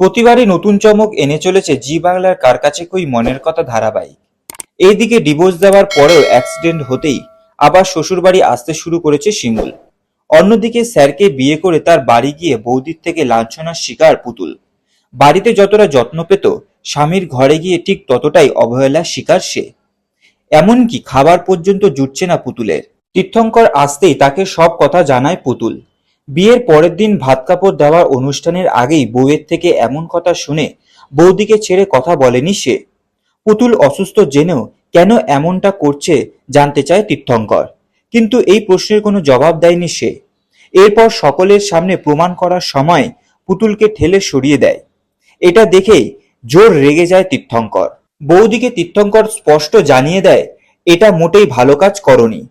প্রতিবারই নতুন চমক এনে চলেছে জি বাংলার কার কাছে কই মনের কথা ধারাবাহিক। এইদিকে ডিভোর্স দেওয়ার পরেও অ্যাক্সিডেন্ট হতেই আবার শ্বশুরবাড়ি আসতে শুরু করেছে শিমুল। অন্যদিকে স্যারকে বিয়ে করে তার বাড়ি গিয়ে বৌদির থেকে লাঞ্ছনার শিকার পুতুল। বাড়িতে যতটা যত্ন পেত, স্বামীর ঘরে গিয়ে ঠিক ততটাই অবহেলার শিকার সে। এমনকি খাবার পর্যন্ত জুটছে না পুতুলের। তীর্থঙ্কর আসতেই তাকে সব কথা জানায় পুতুল। বিয়ের পরের দিন ভাত কাপড় দেওয়ার অনুষ্ঠানের আগেই বউয়ের থেকে এমন কথা শুনে বৌদিকে ছেড়ে কথা বলেনি সে। পুতুল অসুস্থ জেনেও কেন এমনটা করছে জানতে চায় তীর্থঙ্কর, কিন্তু এই প্রশ্নের কোনো জবাব দেয়নি সে। এরপর সকলের সামনে প্রমাণ করার সময় পুতুলকে ঠেলে সরিয়ে দেয়। এটা দেখেই জোর রেগে যায় তীর্থঙ্কর। বৌদিকে তীর্থঙ্কর স্পষ্ট জানিয়ে দেয়, এটা মোটেই ভালো কাজ করনি।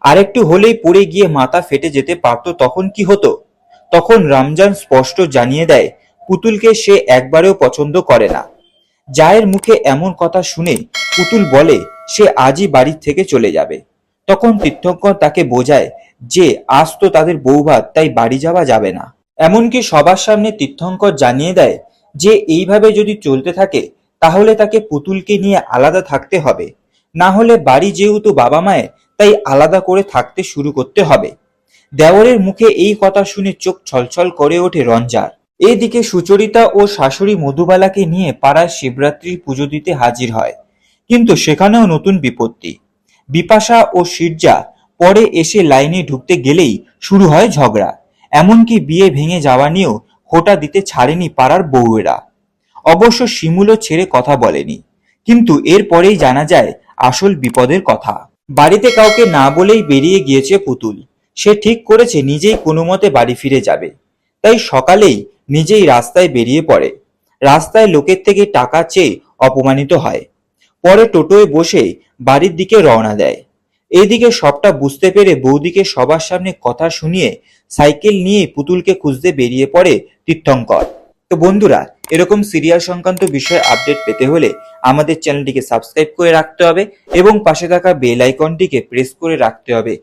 আরেকটু হলেই পড়ে গিয়ে মাথা ফেটে যেতে পারতো, তখন কি হতো? তখন রমজান স্পষ্ট জানিয়ে দেয় পুতুলকে সে একবারেও পছন্দ করে না। জায়ের মুখে এমন কথা শুনে পুতুল বলে সে আজই বাড়ি থেকে চলে যাবে। তখন তীর্থঙ্কর তাকে বোঝায় যে আজ তো তাদের বৌভাত, তাই বাড়ি যাওয়া যাবে না। এমনকি সবার সামনে তীর্থঙ্কর জানিয়ে দেয় যে এইভাবে যদি চলতে থাকে তাহলে তাকে পুতুলকে নিয়ে আলাদা থাকতে হবে, না হলে বাড়ি যেহেতু বাবা মায়ের, তাই আলাদা করে থাকতে শুরু করতে হবে। দেওরের মুখে এই কথা শুনে চোখ ছলছল করে ওঠে রঞ্জার। এদিকে সুচরিতা ও শাশুড়ি মধুবালাকে নিয়ে পাড়ায় শিবরাত্রির পুজো দিতে হাজির হয়, কিন্তু সেখানেও নতুন বিপত্তি। বিপাশা ও শিরজা পরে এসে লাইনে ঢুকতে গেলেই শুরু হয় ঝগড়া। এমনকি বিয়ে ভেঙে যাওয়া নিয়েও খোঁটা দিতে ছাড়েনি পাড়ার বউয়েরা। অবশ্য শিমুলও ছেড়ে কথা বলেনি, কিন্তু এরপরেই জানা যায় আসল বিপদের কথা। বাড়িতে কাউকে না বলেই বেরিয়ে গিয়েছে পুতুল। সে ঠিক করেছে নিজেই কোনো মতে বাড়ি ফিরে যাবে। তাই সকালেই নিজেই রাস্তায় বেরিয়ে পড়ে। রাস্তায় লোকের থেকে টাকা চেয়ে অপমানিত হয়। পরে টোটোয় বসে বাড়ির দিকে রওনা দেয়। এইদিকে সবটা বুঝতে পেরে বৌদিকে সবার সামনে কথা শুনিয়ে সাইকেল নিয়ে পুতুলকে খুঁজতে বেরিয়ে পড়ে তীর্থঙ্কর। তো বন্ধুরা, এরকম সিরিয়াল সংক্রান্ত বিষয়ে আপডেট পেতে হলে আমাদের চ্যানেলটিকে সাবস্ক্রাইব করে রাখতে হবে এবং পাশে থাকা বেল আইকনটিকে প্রেস করে রাখতে হবে,